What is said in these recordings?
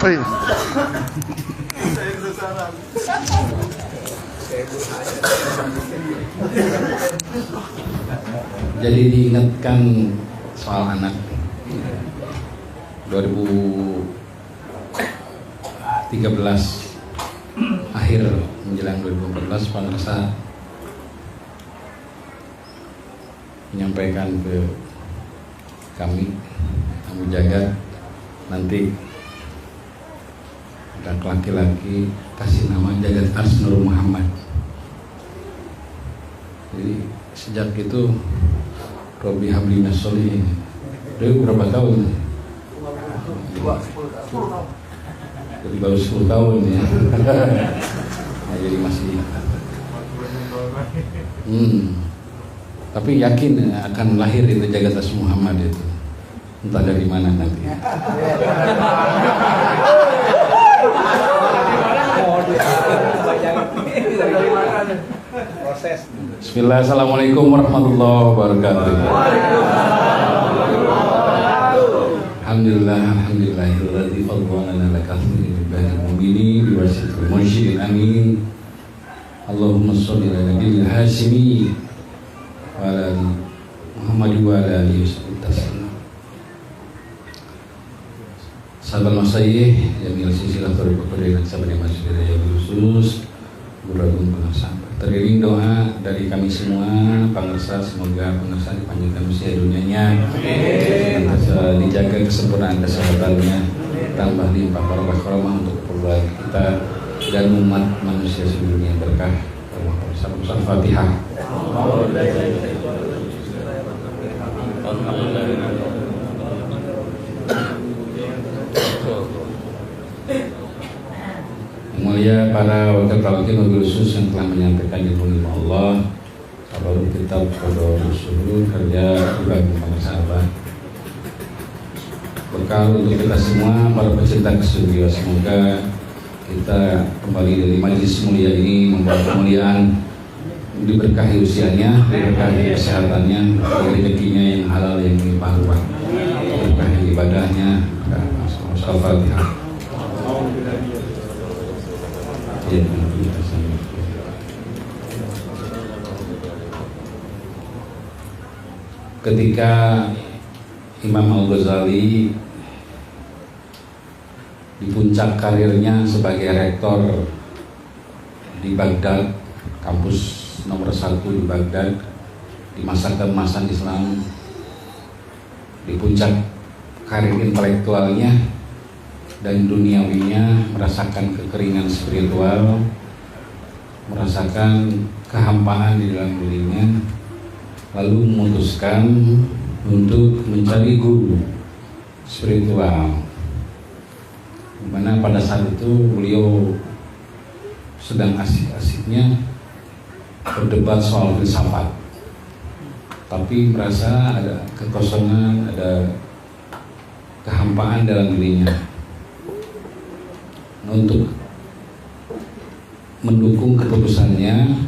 Sorry. Jadi diingatkan soal anak. 2013 akhir menjelang 2014 Pak Ngersa menyampaikan ke kami, kamu jaga nanti anak laki-laki kasih nama Jagat Ars Nur Muhammad. Jadi sejak itu Robi Habli Nasoli itu berapa tahun? Jadi baru 10 tahun ya. Nah, jadi masih tapi yakin akan lahir itu Jagat Ars Muhammad itu. Entah dari mana nanti. Bismillah, assalamualaikum warahmatullahi wabarakatuh. Alhamdulillah, alhamdulillahilladzi fadhalana lakal min ba'dil mu'minin bi wasitil mursyidin amin. Allahumma shalli ala nabiyil hasimi wa ala Muhammad wa ala alihi wasallam. Sahabat masyayikh jamil silsilah thariqah qadrin sabani masjid ya khusus Buragung Pangersa. Teriring doa dari kami semua, Pangersa, semoga Pangersa dipanjangkan usia dunianya, senantiasa dijaga kesempurnaan kesehatannya, tambah limpah barokah karomah untuk keluarga kita dan umat manusia sedunia berkah. Al-Fatihah. Mulia para wakil talaqin wabil khusus yang telah menyampaikan ilmu Allah, sahabat kitab pada usul kerja bagi para sahabat. Bekal untuk kita semua para pecinta kesucian, semoga kita kembali dari majelis mulia ini membawa kemuliaan, diberkahi usianya, diberkahi kesehatannya, rezekinya yang halal yang melimpah ruah, diberkahi ibadahnya. Al-Fatihah. Ketika Imam Al-Ghazali di puncak karirnya sebagai rektor di Baghdad, kampus nomor 1 di Baghdad, di masa keemasan Islam, di puncak karir intelektualnya dan duniawinya, merasakan kekeringan spiritual, merasakan kehampaan di dalam dirinya, lalu memutuskan untuk mencari guru spiritual, dimana pada saat itu beliau sedang asik-asiknya berdebat soal filsafat, tapi merasa ada kekosongan, ada kehampaan dalam dirinya. Untuk mendukung keputusannya,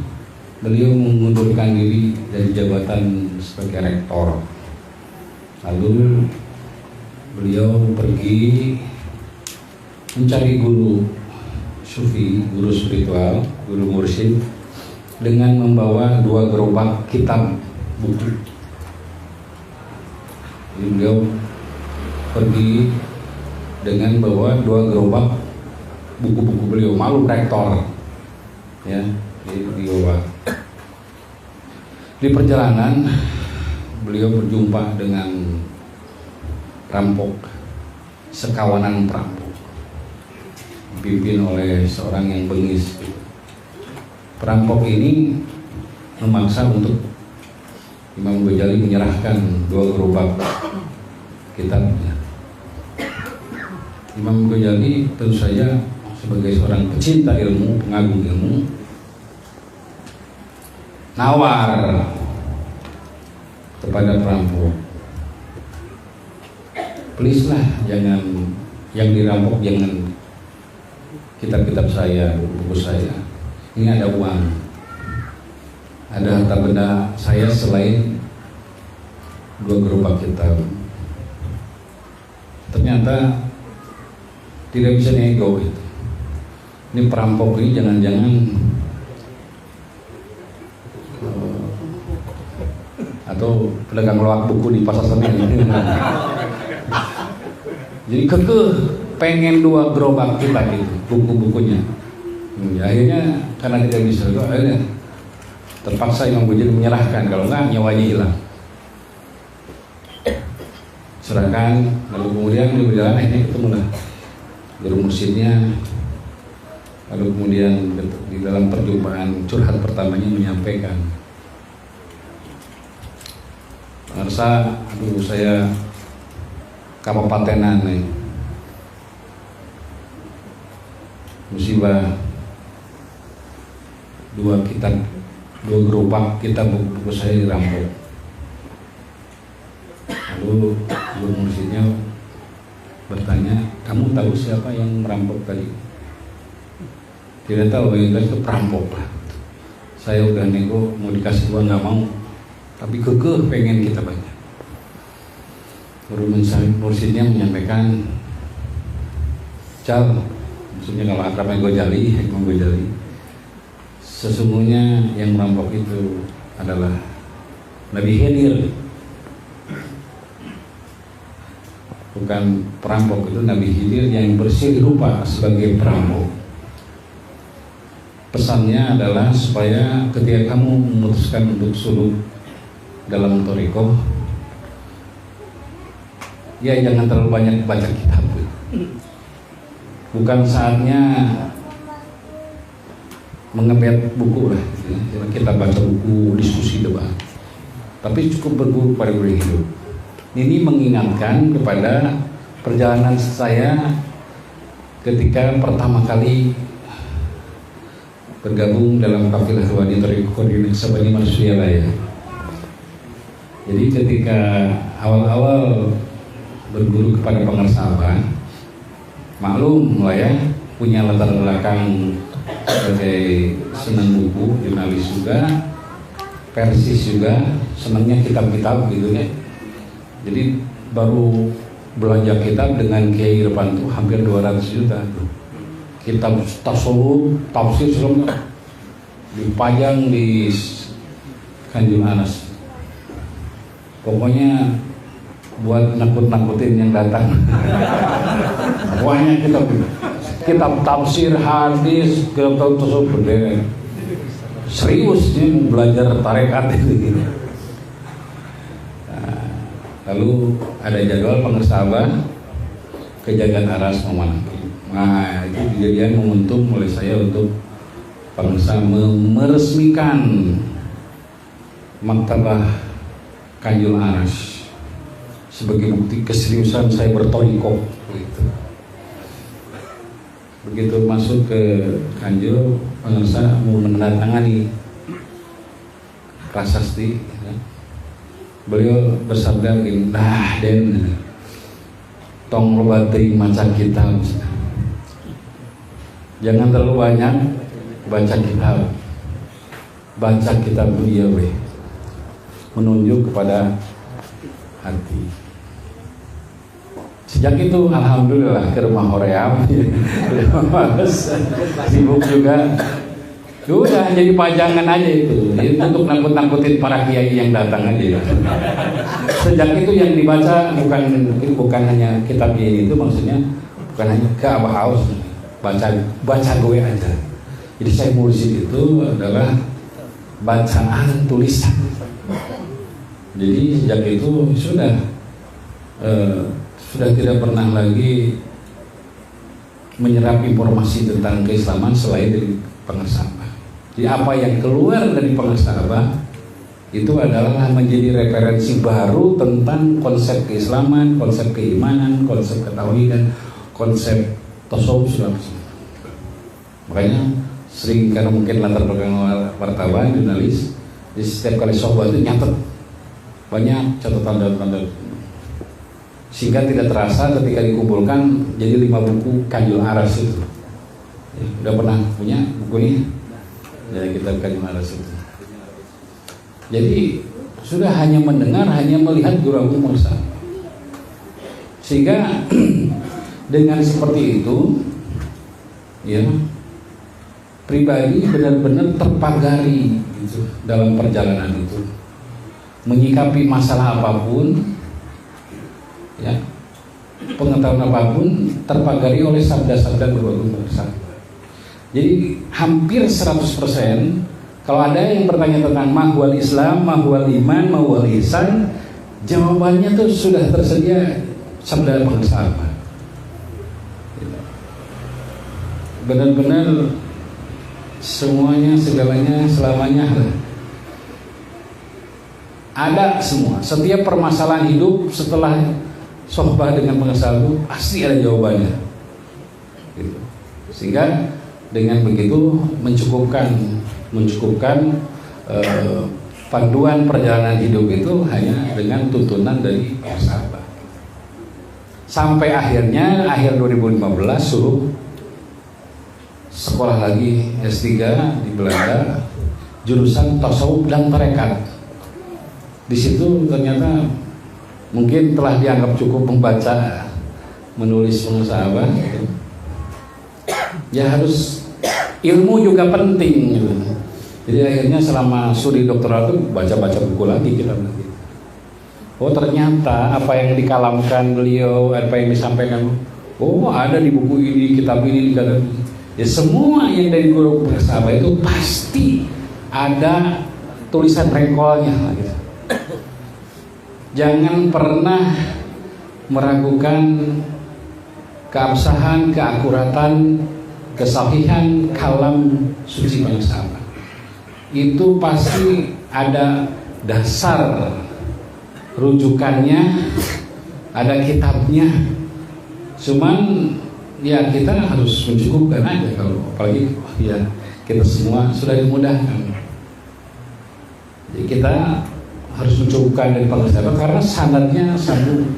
beliau mengundurkan diri dari jabatan sebagai rektor. Lalu beliau pergi mencari guru sufi, guru spiritual, guru mursyid, dengan membawa 2 gerobak kitab buku. Jadi beliau pergi dengan bawa 2 gerobak buku-buku beliau, malu rektor ya, dibawa. Di perjalanan beliau berjumpa dengan perampok, sekawanan perampok dipimpin oleh seorang yang bengis. Perampok ini memaksa untuk Imam Ghazali menyerahkan 2 gerobak kitabnya. Imam Ghazali tentu saja sebagai seorang pecinta ilmu, pengagum ilmu, nawar kepada perampok, please lah, jangan yang dirampok, jangan kitab-kitab saya, buku saya. Ini ada uang, ada harta benda saya selain 2 gerobak kitab. Ternyata tidak bisa nego itu. Ini perampok ini jangan-jangan atau pedagang loak buku di pasar Senen. Jadi kekeh pengen 2 gerobak kita gitu buku-bukunya. Ya, akhirnya karena tidak bisa itu akhirnya terpaksa Imam Ghazali menyerahkan, kalau enggak nyawanya hilang. Serahkan, lalu kemudian di perjalanan ini ketemulah guru mursyidnya. Lalu kemudian di dalam perjumpaan curhat pertamanya menyampaikan, merasa aduh saya kabupatenan nih, musibah 2 gerobak kitab buku saya dirampok. Lalu guru mursyidnya bertanya, kamu tahu siapa yang merampok tadi? Tidak tahu, yang itu perampok lah. Saya udah nego mau dikasih uang nggak mau, tapi kekeh pengen kita banyak. Guru mursyidnya menyampaikan, Cal, maksudnya kalau akrabnya Ghazali, Imam Ghazali, sesungguhnya yang merampok itu adalah Nabi Khidir. Bukan perampok, itu Nabi Khidir yang bersih rupa sebagai perampok. Pesannya adalah supaya ketika kamu memutuskan untuk suluk dalam thariqah, ya jangan terlalu banyak baca kitab. Bukan saatnya mengebet buku lah, ya. Kita baca buku, diskusi, debat, tapi cukup berguru pada guru hidup. Ini mengingatkan kepada perjalanan saya ketika pertama kali bergabung dalam kafilah Rawani Thariqah Indonesia Bani Manusia ya. Jadi ketika awal-awal berguru kepada pengersabah, maklum lah ya, punya latar belakang sebagai senang buku, jurnalis juga, persis juga, senangnya kitab-kitab gitu ya. Jadi baru belanja kitab dengan Kiai Irfan itu hampir 200 juta. Kitab tasawuf, tafsir semuanya dipajang di Kanjeng Anas. Pokoknya buat nakut-nakutin yang datang. Banyak kitab tafsir, hadis, kitab tasawuf gede. Serius dia belajar tarekat itu. Nah, lalu ada jadwal pengersabah ke Jagan Aras Mamanaki. Nah, itu kejadian momentum oleh saya untuk bangsa meresmikan Maktabah Kanjul Aras sebagai bukti keseriusan saya berthariqah gitu. Begitu masuk ke Kanjul, pengarsa mau menandatangani prasasti, ya. Beliau bersabda gini, "Nah, Den, tong loba teuing maca kitab. Jangan terlalu banyak baca kitab. Baca kitab dunia we. Menunjuk kepada hati." Sejak itu alhamdulillah ke rumah hoream, sibuk juga. Udah jadi pajangan aja itu, untuk nakut-nakutin para kiai yang datang aja. Sejak itu yang dibaca bukan hanya kitab ini, itu maksudnya bukan hanya ke Abah Aus, baca gue aja. Jadi saya mursyid itu adalah bacaan tulisan. Jadi sejak itu sudah tidak pernah lagi menyerap informasi tentang keislaman selain dari pengersabah. Jadi apa yang keluar dari pengersabah itu adalah menjadi referensi baru tentang konsep keislaman, konsep keimanan, konsep ketauhidan, konsep tasawuf sudah. Makanya sering, karena mungkin latar belakang wartawan, jurnalis, di setiap kali sohbah itu nyatet banyak catatan, sehingga tidak terasa ketika dikumpulkan jadi 5 buku Kanjul Aras itu. Ya, udah pernah punya buku ini? Ya, kitab Kanjul Aras itu. Jadi sudah hanya mendengar, hanya melihat guru merasa. Sehingga Dengan seperti itu, ya, pribadi benar-benar terpagari gitu, dalam perjalanan itu, menyikapi masalah apapun, ya, pengetahuan apapun terpagari oleh sabda-sabda guru besar. Jadi hampir 100%, kalau ada yang bertanya tentang mahwal Islam, mahwal iman, mahwal ihsan, jawabannya tuh sudah tersedia sabda pengesahan. Benar-benar semuanya, segalanya, selamanya ada semua. Setiap permasalahan hidup setelah sohbah dengan pengesahan itu pasti ada jawabannya gitu. Sehingga dengan begitu mencukupkan panduan perjalanan hidup itu hanya dengan tuntunan dari para sahabat. Sampai akhirnya akhir 2015 suruh sekolah lagi S3 di Belanda, jurusan tasawuf dan tarekat. Di situ ternyata mungkin telah dianggap cukup membaca, menulis pengesahan gitu. Ya harus ilmu juga penting gitu. Jadi akhirnya selama studi doktoral itu baca-baca buku lagi kita lagi. Oh ternyata apa yang dikalamkan beliau, apa yang disampaikan, oh ada di buku ini, kitab ini, ya semua yang dari guru bersahabat itu pasti ada tulisan rengkolnya gitu. Jangan pernah meragukan keabsahan, keakuratan, kesahihan kalam suci pengesahan. Itu pasti ada dasar rujukannya, ada kitabnya. Cuman ya kita harus mencukupkan aja, kalau apalagi ya kita semua sudah dimudahkan. Jadi kita harus mencukupkan dari pengesahan karena sanadnya sambung,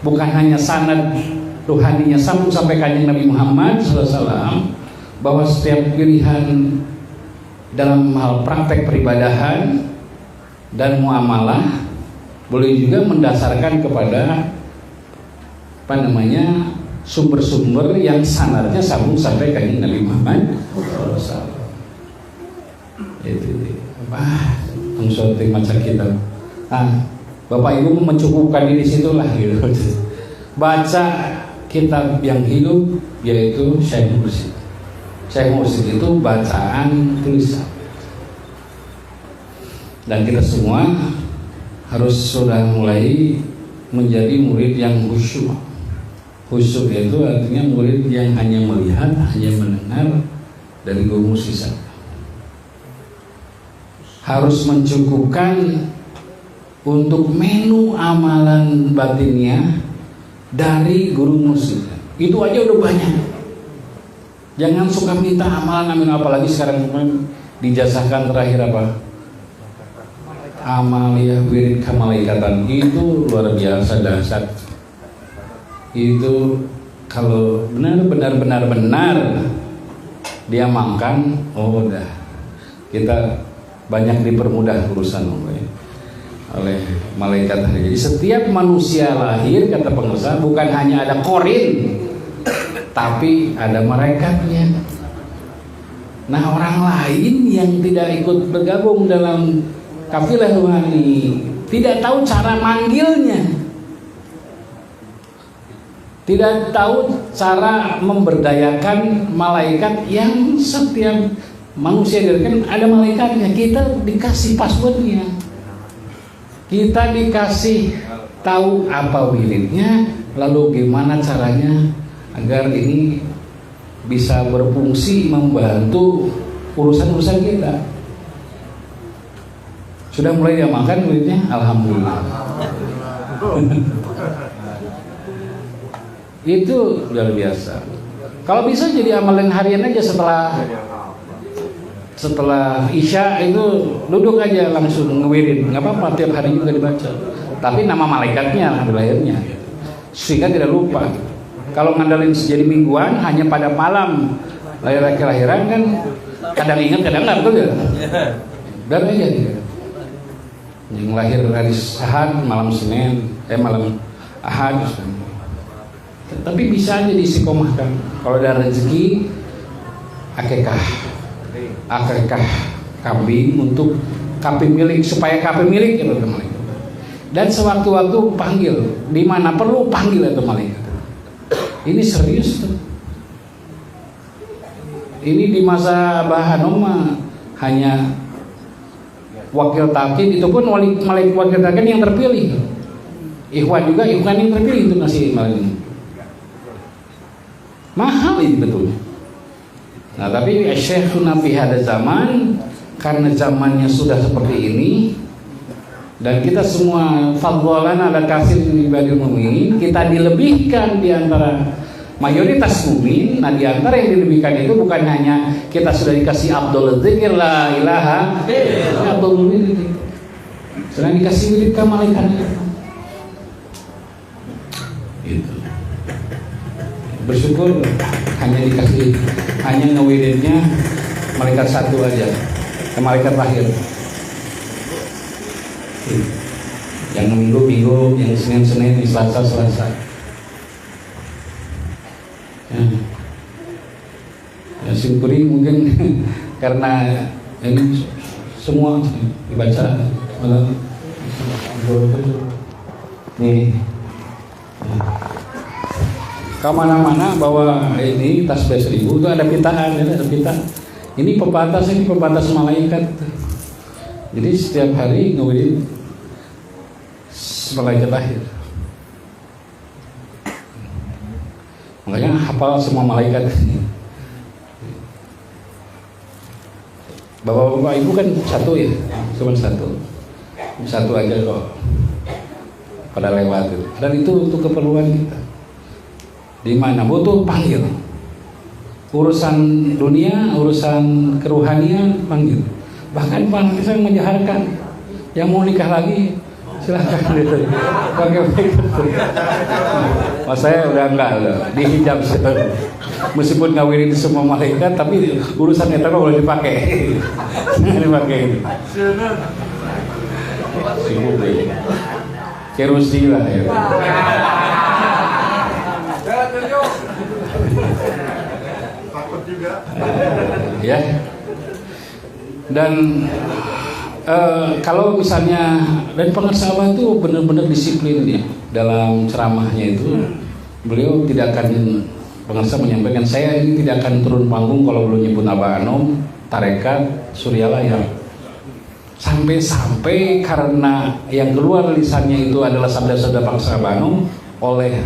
bukan hanya sanad ruhaninya sambung sampai kanjeng Nabi Muhammad SAW, bahwa setiap pilihan dalam hal praktek peribadahan dan muamalah boleh juga mendasarkan kepada sumber-sumber yang sanadnya sambung sampai kanjeng Nabi Muhammad SAW. Itu macam kita. Bapak Ibu mencukupkan di situlah gitu. Baca kitab yang hidup yaitu Syekh Mursyid. Syekh Mursyid itu bacaan tulisan. Dan kita semua harus sudah mulai menjadi murid yang khusyuk. Khusyuk itu artinya murid yang hanya melihat, hanya mendengar dari guru musisat. Harus mencukupkan untuk menu amalan batinnya dari guru musisat. Itu aja udah banyak. Jangan suka minta amalan apalagi sekarang dijasahkan terakhir apa? Amaliyah wirid kemalaikatan, itu luar biasa dahsyat. Itu kalau benar diamalkan, oh udah kita banyak dipermudah urusan oleh malaikat. Jadi setiap manusia lahir, kata pengesahan, bukan hanya ada korin, tapi ada malaikatnya. Nah orang lain yang tidak ikut bergabung dalam kafilah rohani tidak tahu cara manggilnya, tidak tahu cara memberdayakan malaikat yang setiap manusia kan ada malaikatnya. Kita dikasih passwordnya, kita dikasih tahu apa wiridnya, lalu gimana caranya agar ini bisa berfungsi membantu urusan-urusan kita. Sudah mulai diamalkan wiridnya, alhamdulillah. Itu luar biasa. Kalau bisa jadi amalan harian aja, setelah Isya itu duduk aja langsung ngewirid, nggak apa-apa, tiap hari juga dibaca. Tapi nama malaikatnya di lahirnya, sehingga tidak lupa. Kalau ngandalin jadi mingguan hanya pada malam lahiran kan kadang ingat kadang nggak, betul ya? Biar aja gitu. Yang lahir hari Ahad malam Senin, malam Ahad Tapi bisa aja diistiqomahkan. Kalau ada rezeki, akekah kambing untuk KP milik, supaya KP milik itu malaikat. Dan sewaktu-waktu panggil, di mana perlu panggil itu malaikat. Ini serius tuh. Ini di masa Bahanom hanya wakil talqin, itu pun wakil talqin yang terpilih. Ikhwan juga, ikhwan yang terpilih itu ngasih malaikat. Mahal ini betul. Nah tapi syekhuna fi hada zaman, karena zamannya sudah seperti ini, dan kita semua fadlana ala kasir ibadil mu'minin, kita dilebihkan di antara mayoritas mukmin. Nah di antara yang dilebihkan itu bukan hanya kita sudah dikasih Abdul Dzikir la ilaha Abdul Mu'min, sedang dikasih wirid ke malaikat. Gitu. Bersyukur hanya ngewiridnya malaikat satu aja, malaikat lahir. Yang minggu, yang Senin, Selasa. Ya syukuri mungkin karena ini semua dibaca nih. Kemana-mana bawa ini tasbih 1000 itu ada pitaan, ya, ada pita. Ini pembatas malaikat. Jadi setiap hari ngewirid malaikat lahir. Makanya hafal semua malaikat. Bapak-bapak ibu kan satu ya, cuma satu aja kok pada lewat itu. Dan itu untuk keperluan kita. Di mana butuh panggil, urusan dunia, urusan keruhanian panggil. Bahkan panggil saya menjaharkan, yang mau nikah lagi silahkan gitu. Pakai mas saya udah enggak dihijab meskipun ngawirin semua malaikat, tapi urusan itu boleh dipakai. Dipakai ini. Sibuk deh. Kerusi lah ya. Takut juga. Ya. Dan kalau misalnya, dan pengasaban itu benar-benar disiplin ya dalam ceramahnya itu. Beliau tidak akan, pengasah menyampaikan, saya ini tidak akan turun panggung kalau belum nyebut Abah Anom, tarekat, Suryalayar. Sampai karena yang keluar lisannya itu adalah sabda-sabda Paksa Abah Anom oleh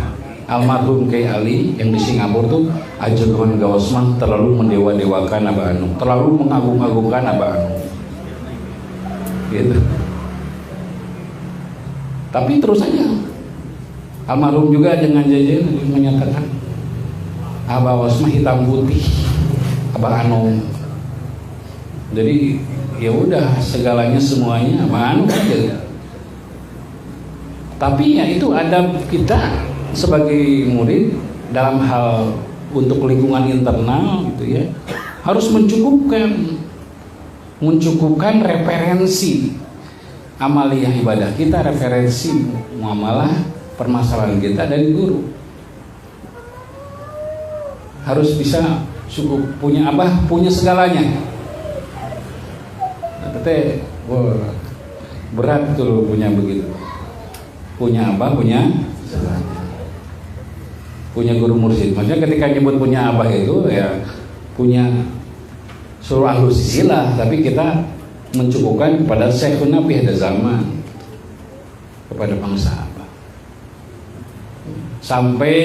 almarhum Kiai Ali yang di Singapura tuh, Ajagon Gawasman terlalu mendewa-dewakan Abah Anom, terlalu mengagung-agungkan Abah Anom. Gitu. Tapi terus aja almarhum juga dengan jajan menyatakan Abah Wasma hitam putih Abah Anom. Jadi ya udah segalanya semuanya Abah Anom aja. Tapi ya itu adab kita sebagai murid dalam hal untuk lingkungan internal gitu ya, harus mencukupkan referensi amaliyah ibadah kita, referensi muamalah permasalahan kita dari guru. Harus bisa cukup punya abah, punya segalanya. Nah, tete, berat tuh punya begitu. Punya abah, punya segalanya. Punya guru mursyid. Maksudnya ketika nyebut punya abah itu ya punya suruh ahlus silsilah, tapi kita mencukupkan kepada syekhuna fi hada zaman, kepada bangsa abah. Sampai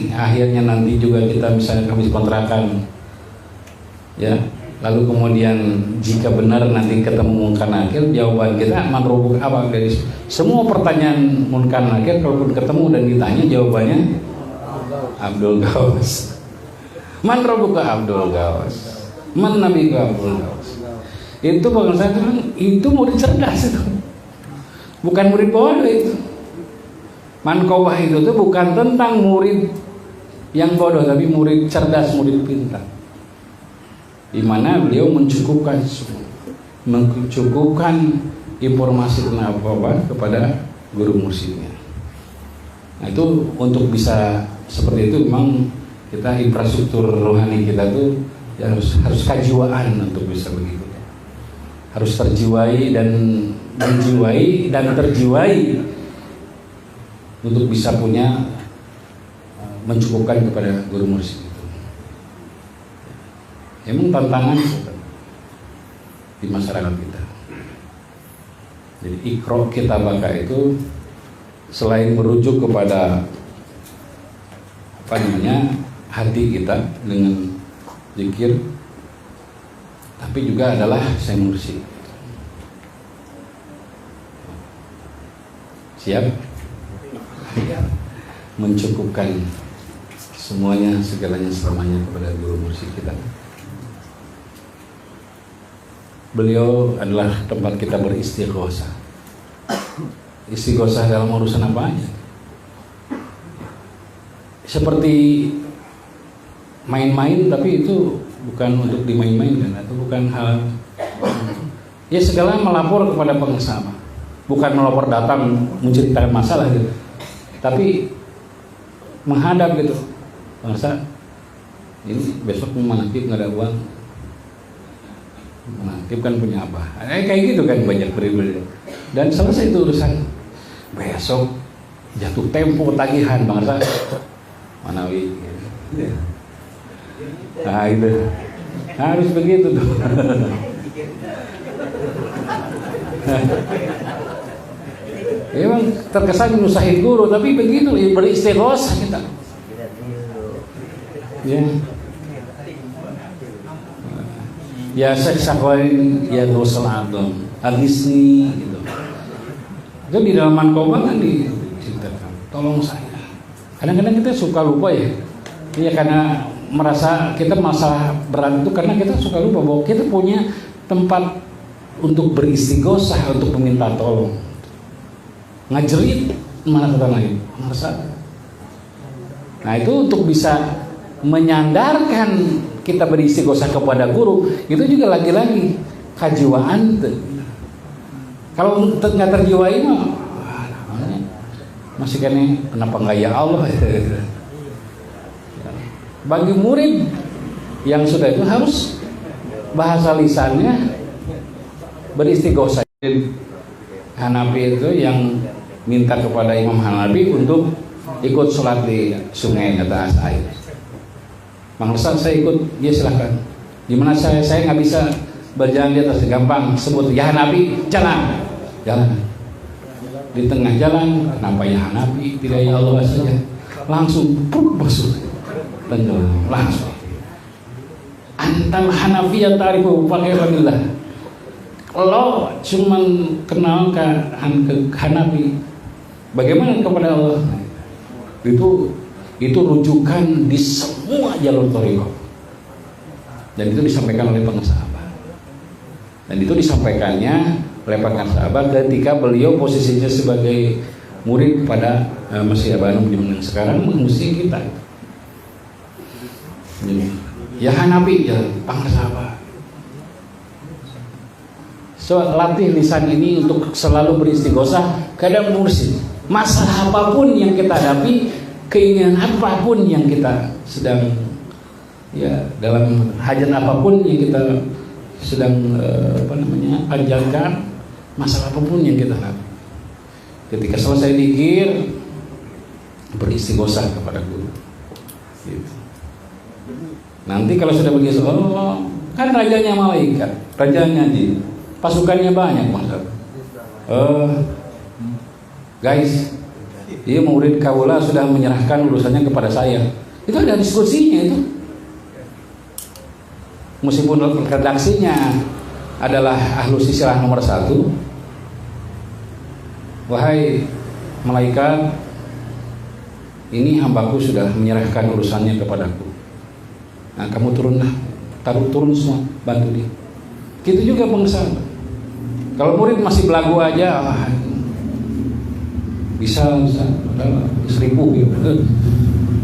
akhirnya nanti juga kita misalnya habis kontrakan ya, lalu kemudian jika benar nanti ketemu Munkar Nakir, jawaban kita manrubuk apa dari semua pertanyaan Munkar Nakir, kalaupun ketemu dan ditanya jawabannya Abdul Gawas. Man rabbuka Abdul Gawas, man nabiyuka Abdul Gawas. Itu bangsa itu murid cerdas itu, bukan murid bodoh itu. Manqobah itu tuh bukan tentang murid yang bodoh, tapi murid cerdas, murid pintar. Di mana beliau mencukupkan informasi tentang apa kepada guru mursyidnya. Nah itu untuk bisa seperti itu memang kita infrastruktur rohani kita tuh ya harus kejiwaan untuk bisa begitu. Harus terjiwai dan menjiwai dan terjiwai untuk bisa punya mencukupkan kepada guru mursyid itu. Emang tantangan di masyarakat kita. Jadi ikro kita baka itu selain merujuk kepada hati kita dengan zikir, tapi juga adalah saya mursyid. Siap? Mencukupkan semuanya, segalanya, selamanya kepada guru mursyid kita. Beliau adalah tempat kita beristighosah. Istighosah dalam urusan apa aja? Seperti main-main, tapi itu bukan untuk dimain-mainkan, atau bukan hal ya segala melapor kepada pengusaha, bukan melapor datang menceritakan masalah gitu, tapi menghadap gitu, pengusaha ini besok menakib nggak ada uang, menakib kan punya apa, kayak gitu kan banyak beri-beri, dan selesai itu urusan. Besok jatuh tempo tagihan bangsa Manawi. Nah itu harus begitu tuh. Emang terkesan nyusahin guru, tapi begitu beristighosah kita. Ya. Ya seksakoin ya dosal adam agisni gitu. Itu di dalam mankoba kan diceritakan. Tolong saya. Kadang-kadang kita suka lupa ya. Iya karena merasa kita masalah berat itu karena kita suka lupa bahwa kita punya tempat untuk beristighosah, untuk meminta tolong. Ngajerit mana kata lain, merasa. Nah itu untuk bisa menyandarkan kita beristighosah kepada guru, itu juga lagi-lagi kejiwaan. Kalau nggak terjiwai mah masih kene kenapa nggak ya Allah. Bagi murid yang sudah itu harus bahasa lisannya beristighosah. Hanafi itu yang minta kepada Imam Hanafi untuk ikut sholat di sungai atas air. Bang Hasan saya ikut, ya silahkan. Gimana saya nggak bisa berjalan di atas, gampang sebut ya Hanafi, jalan. Di tengah jalan, kenapa ya Hanafi, tidak ya Allah saja. Langsung masuk. Tenggelam langsung. Antal Hanafiyah ta'rifu pakai billah. Kalau cuman kenal ke Hanafi, bagaimana kepada Allah? Itu rujukan di semua jalur thariqah. Dan itu disampaikan oleh pengasahabat. Dan itu disampaikannya oleh pengasahabat ketika beliau posisinya sebagai murid pada Masih Abanum yang sekarang mesti kita. Ya Hanafi ya pengasahabat. So, latih lisan ini untuk selalu beristighosah kepada mursyid. Masalah apapun yang kita hadapi, keinginan apapun yang kita sedang ya dalam hajat apapun yang kita sedang panjangkan, masalah apapun yang kita hadapi. Ketika selesai zikir, beristighosah kepada guru. Gitu. Nanti kalau sudah begitu, oh, kan rajanya malaikat, rajanya jin, pasukannya banyak maksud. Guys, dia murid kaula sudah menyerahkan urusannya kepada saya. Itu ada diskusinya itu. Meskipun redaksinya adalah ahlu silsilah nomor 1. Wahai malaikat, ini hambaku sudah menyerahkan urusannya kepadaku. Nah, kamu turunlah, turun semua, bantu dia. Gitu juga pengusaha. Kalau murid masih belagu aja, bisa 1000 gitu.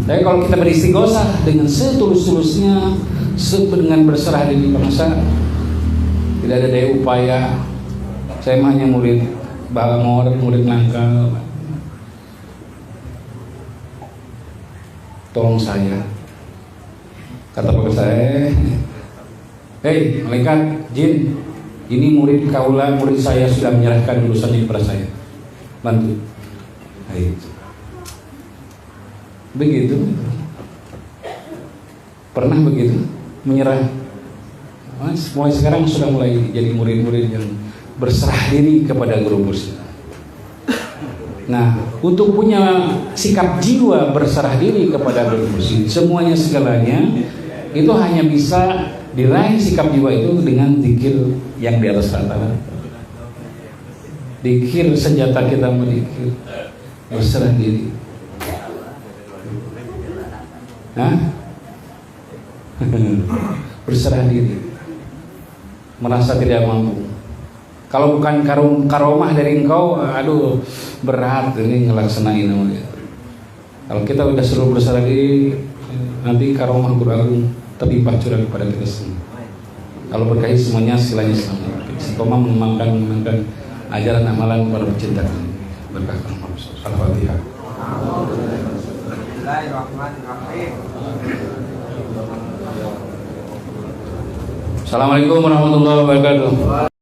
Tapi kalau kita beristighosah dengan setulus-tulusnya, dengan berserah diri pengusaha, tidak ada daya upaya. Saya hanya murid bangor, murid nangkal. tolong saya. Kata bapak saya, hei malaikat jin, ini murid kaula, murid saya sudah menyerahkan urusan ini kepada saya, bantu. Ayo. Begitu. Pernah begitu menyerah. Mulai sekarang sudah mulai jadi murid-murid yang berserah diri kepada guru mursyid. Nah, untuk punya sikap jiwa berserah diri kepada guru mursyid, semuanya segalanya itu hanya bisa diraih sikap jiwa itu dengan zikir yang di atas rata-rata. Zikir senjata kita berzikir, berserah diri. Hah? Berserah diri, merasa tidak mampu. Kalau bukan karomah dari engkau, aduh berat ini ngelaksanain namanya. Kalau kita udah suruh berserah diri, nanti karomah Guru Agung terlimpah curah kepada kita semua. Kalau berkait semuanya silanya selamat. Istiqomah mengembangkan ajaran amalan para pecinta. Berkah Al-Fatihah. Assalamualaikum warahmatullahi wabarakatuh.